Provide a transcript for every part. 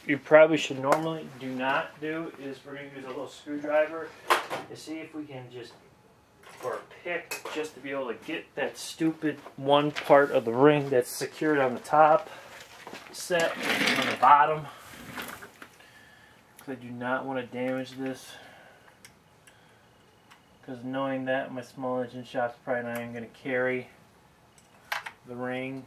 you probably should normally do not do is we're going to use a little screwdriver to see if we can just, or a pick, just to be able to get that stupid one part of the ring that's secured on the top set on the bottom. Because I do not want to damage this. Because knowing that, my small engine shop's probably not even going to carry the ring.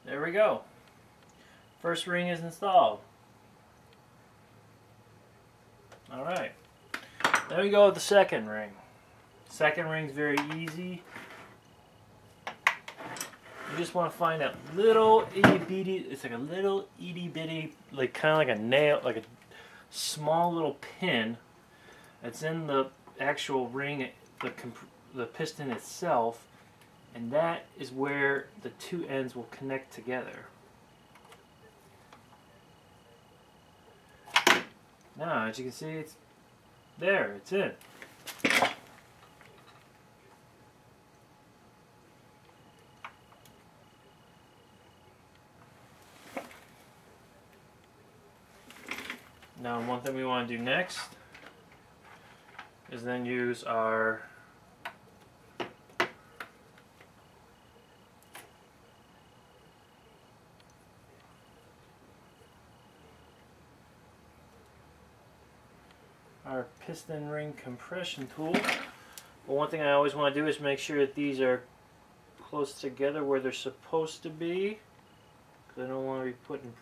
There we go. First ring is installed. Alright. Then we go with the second ring. Second ring's very easy. You just want to find that little itty bitty, it's like a little itty bitty, like kind of like a nail, like a small little pin that's in the actual ring, the piston itself. And that is where the two ends will connect together. Now, as you can see, it's there, it's in. Now, one thing we want to do next is then use our piston ring compression tool. But one thing I always want to do is make sure that these are close together where they're supposed to be, because I don't want to be putting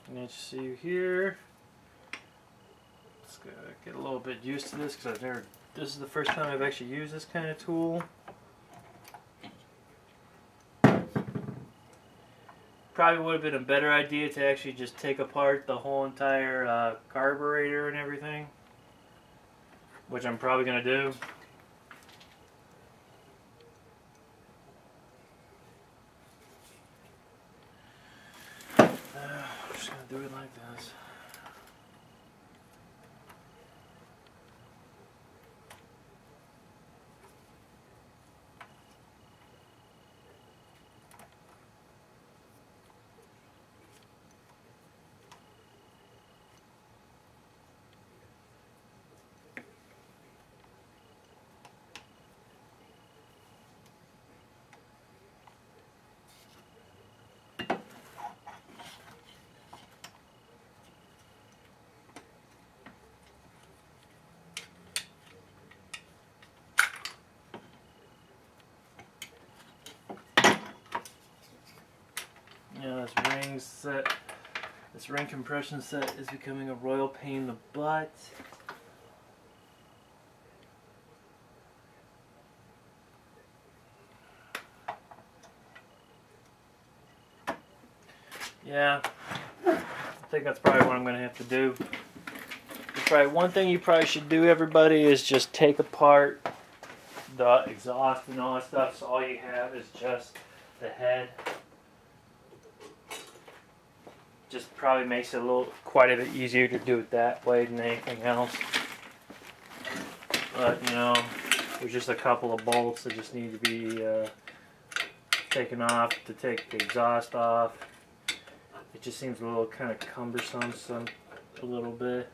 and you see here, let's get a little bit used to this because this is the first time I've actually used this kind of tool. Probably would have been a better idea to actually just take apart the whole entire carburetor and everything, which I'm probably going to do. Just going to do it like this. Yeah, this ring compression set is becoming a royal pain in the butt. Yeah, I think that's probably what I'm going to have to do. Probably one thing you probably should do, everybody, is just take apart the exhaust and all that stuff, so all you have is just the head. Just probably makes it quite a bit easier to do it that way than anything else. But you know, there's just a couple of bolts that just need to be taken off to take the exhaust off. It just seems a little kind of cumbersome, a little bit.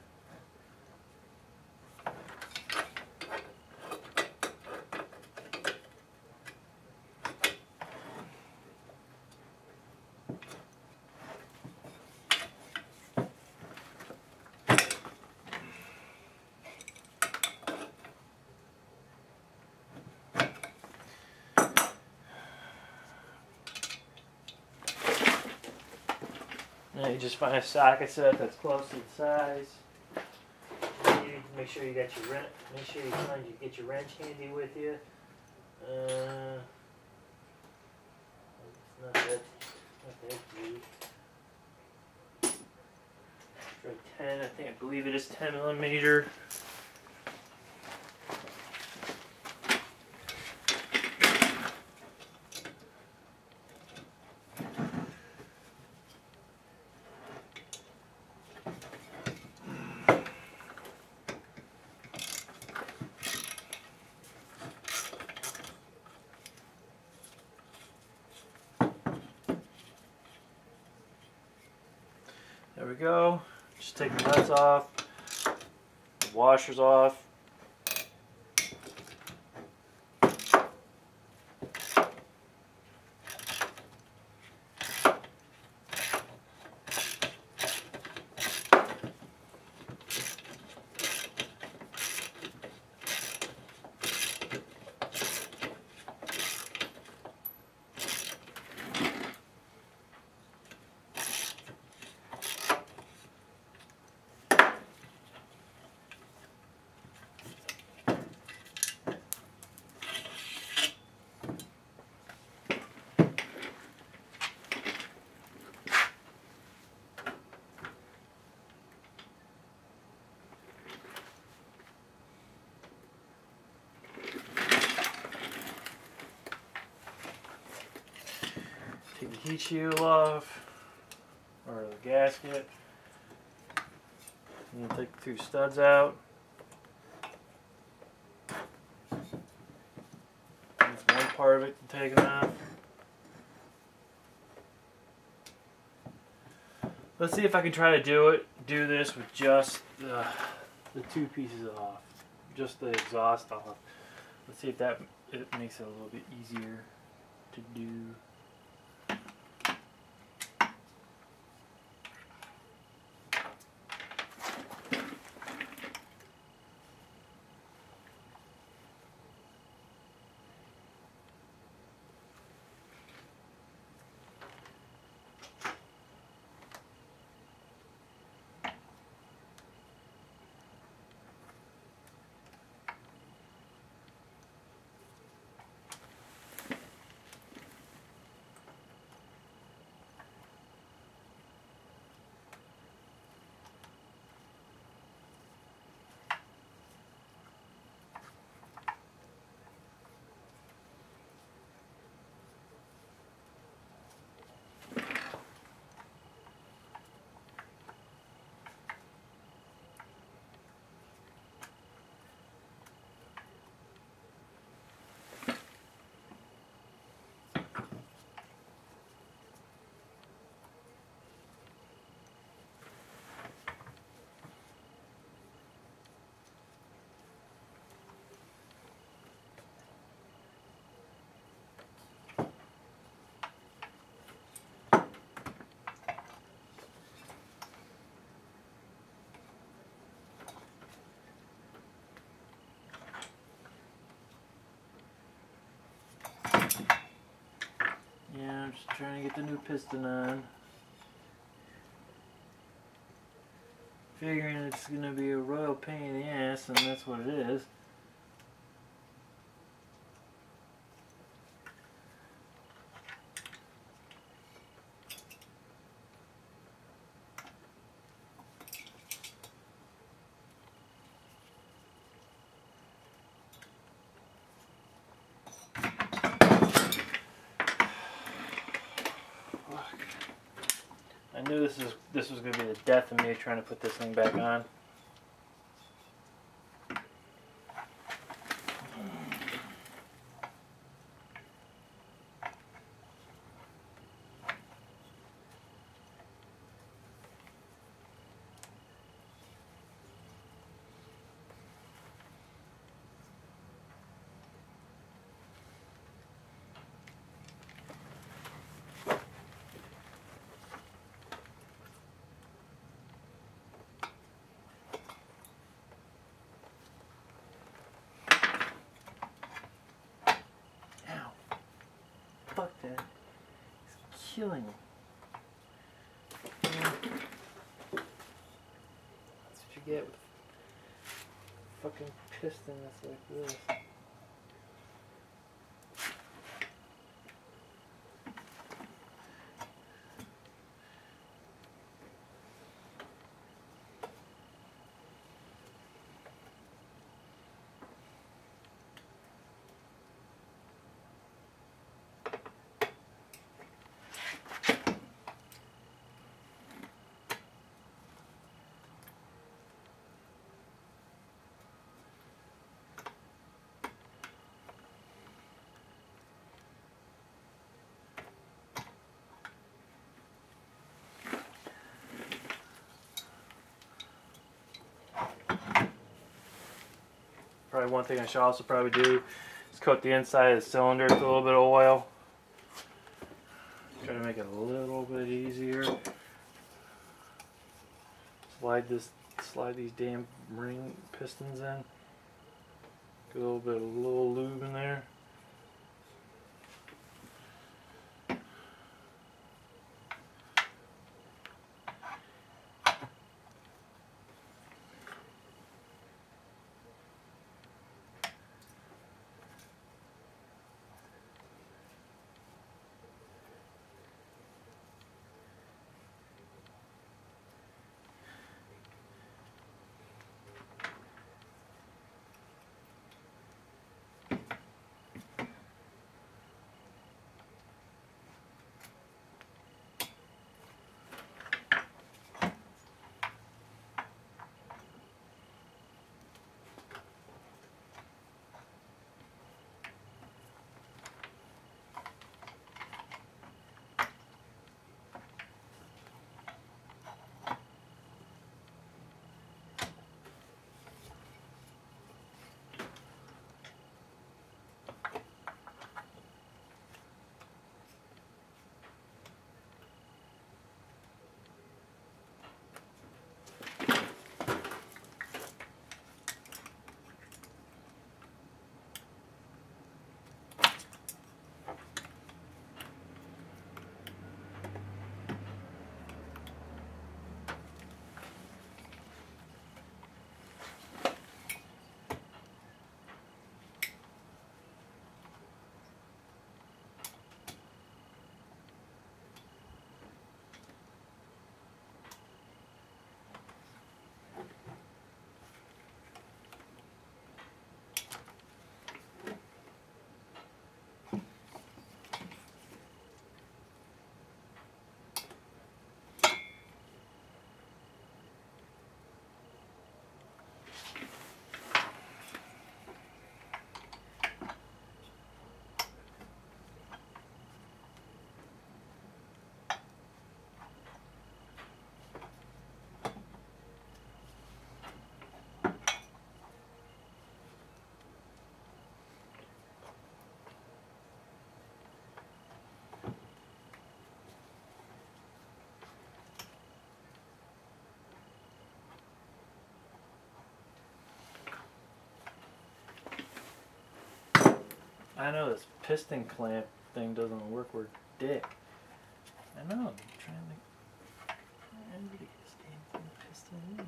And you just find a socket set that's close to the size. You make sure you got your wrench. Make sure you get your wrench handy with you. It's not that deep. For 10, I believe it is 10 millimeter. There we go. Just take the nuts off, the washers off. Take the heat shield off, or the gasket, and take the two studs out. That's one part of it taken off. Let's see if I can try to do this with just the two pieces off, just the exhaust off. Let's see if it makes it a little bit easier to do. Yeah, I'm just trying to get the new piston on. Figuring it's going to be a royal pain in the ass, and that's what it is. I knew this was going to be the death of me trying to put this thing back on. Fuck that. It's killing me. get with fucking piston that's like this. Probably one thing I should also probably do is coat the inside of the cylinder with a little bit of oil. Try to make it a little bit easier. Slide these damn ring pistons in. Get a little lube in there. I know this piston clamp thing doesn't work worth dick. I know, I'm trying to get this damn thing piston in.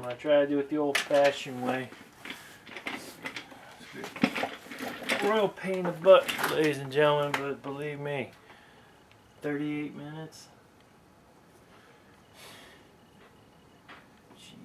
I try to do it the old-fashioned way. Real pain in the butt, ladies and gentlemen, but believe me, 38 minutes. Jesus.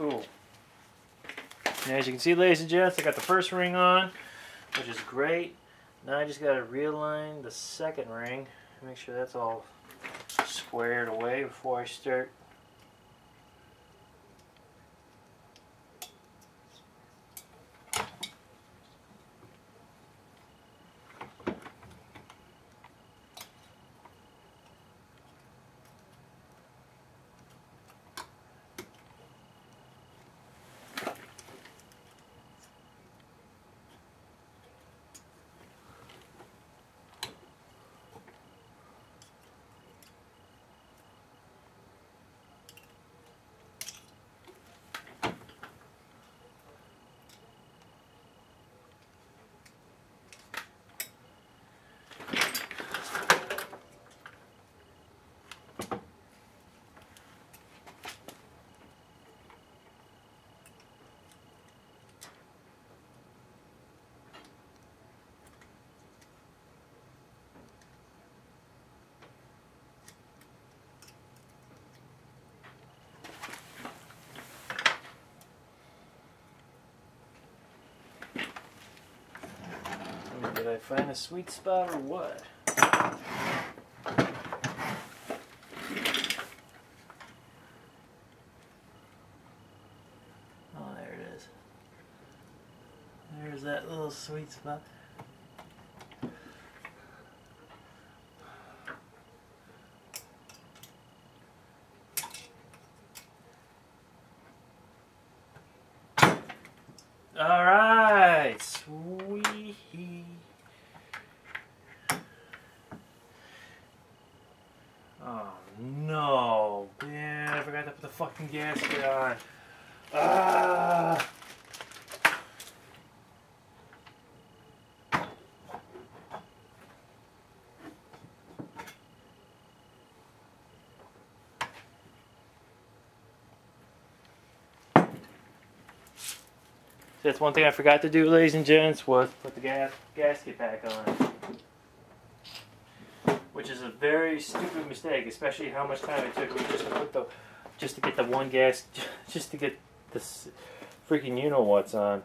Cool. And as you can see, ladies and gents, I got the first ring on, which is great. Now I just got to realign the second ring. Make sure that's all squared away before I start. Did I find a sweet spot or what? Oh, there it is. There's that little sweet spot. All right, sweet. Oh no, man, I forgot to put the fucking gasket on. Ah! That's one thing I forgot to do, ladies and gents, was put the gasket back on. Which is a very stupid mistake, especially how much time it took me just to get the one just to get this freaking you-know-what's on.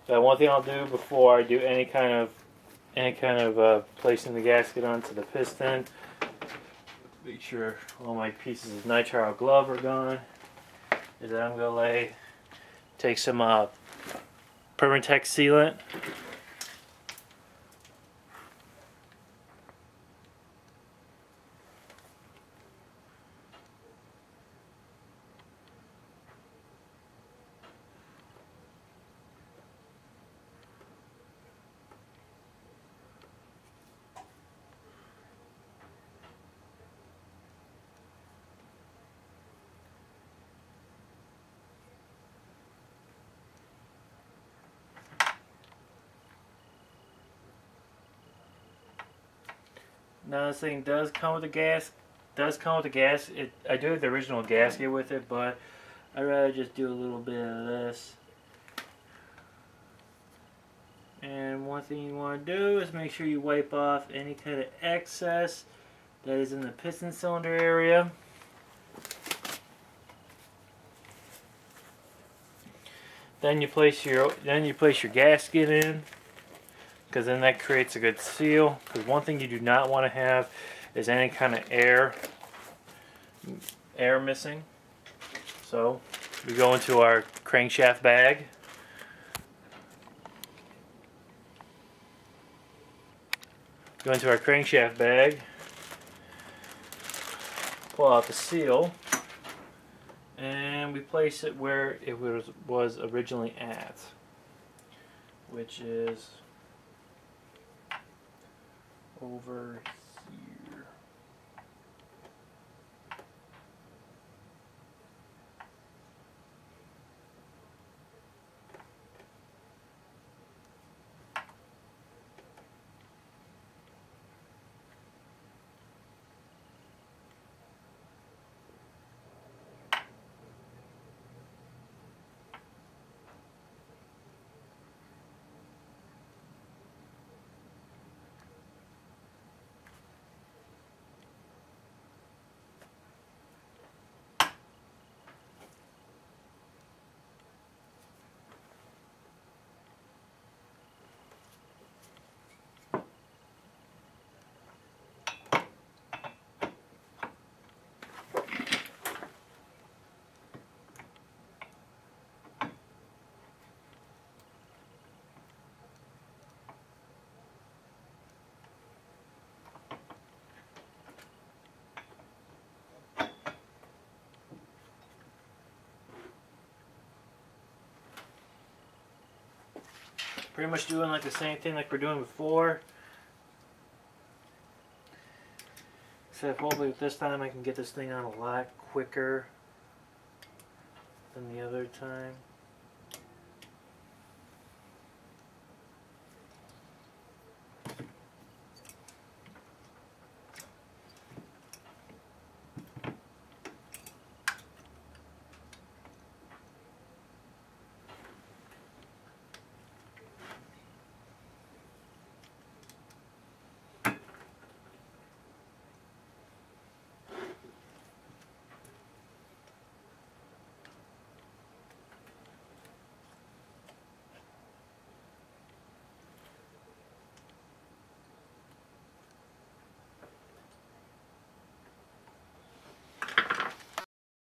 So one thing I'll do before I do any kind of placing the gasket onto the piston, make sure all my pieces of nitrile glove are gone, is that I'm going to take some Permatex sealant. Now this thing does come with a gas. I do have the original gasket with it, but I'd rather just do a little bit of this. And one thing you want to do is make sure you wipe off any kind of excess that is in the piston cylinder area. Then you place your gasket in, because then that creates a good seal. Because one thing you do not want to have is any kind of air missing. So we go into our crankshaft bag. Go into our crankshaft bag, pull out the seal, and we place it where it was originally at, which is over here. Pretty much doing like the same thing like we're doing before. Except hopefully with this time I can get this thing on a lot quicker than the other time.